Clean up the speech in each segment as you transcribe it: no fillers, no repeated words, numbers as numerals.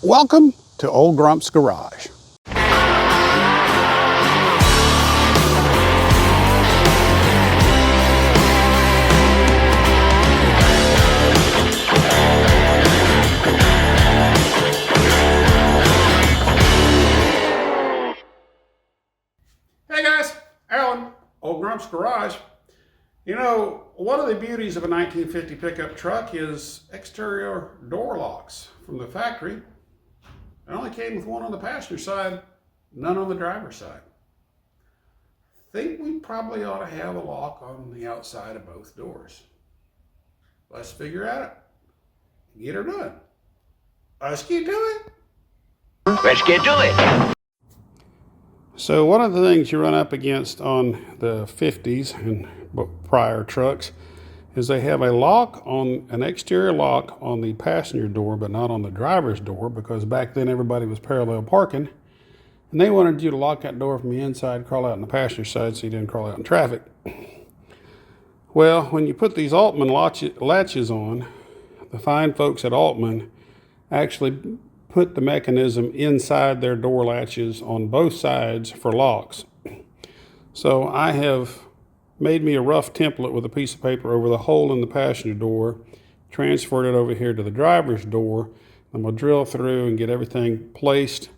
Welcome to Old Grump's Garage. Hey guys, Alan, Old Grump's Garage. You know, one of the beauties of a 1950 pickup truck is exterior door locks from the factory. It only came with one on the passenger side, none on the driver's side. Think we probably ought to have a lock on the outside of both doors. Let's figure out it. Get her done. Let's get to it. Let's get to it. So one of the things you run up against on the 50s and prior trucks is they have an exterior lock on the passenger door, but not on the driver's door, because back then everybody was parallel parking, and they wanted you to lock that door from the inside, crawl out on the passenger side so you didn't crawl out in traffic. Well, when you put these Altman latches on, the fine folks at Altman actually put the mechanism inside their door latches on both sides for locks. So I have made me a rough template with a piece of paper over the hole in the passenger door, transferred it over here to the driver's door. I'm going to drill through and get everything placed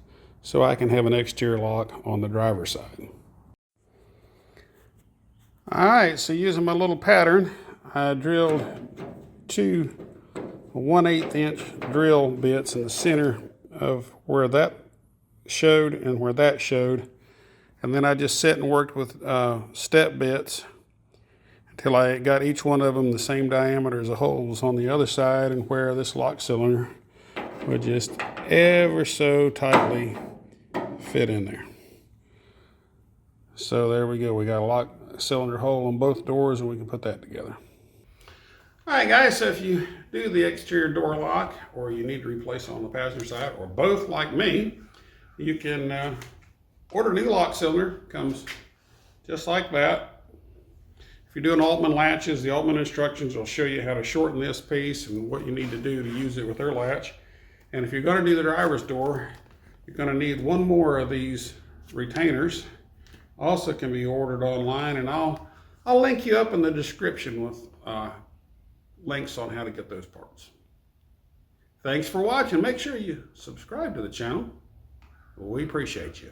so I can have an exterior lock on the driver's side. All right, so using my little pattern, I drilled two 1/8 inch drill bits in the center of where that showed and where that showed. And then I just sat and worked with step bits until I got each one of them the same diameter as the holes on the other side, and where this lock cylinder would just ever so tightly fit in there. So there we go. We got a lock cylinder hole on both doors, and we can put that together. All right, guys, so if you do the exterior door lock, or you need to replace it on the passenger side, or both like me, you can order a new lock cylinder. Comes just like that. If you're doing Altman latches, the Altman instructions will show you how to shorten this piece and what you need to do to use it with their latch. And if you're going to do the driver's door, you're going to need one more of these retainers. Also can be ordered online, and I'll link you up in the description with links on how to get those parts. Thanks for watching. Make sure you subscribe to the channel. We appreciate you.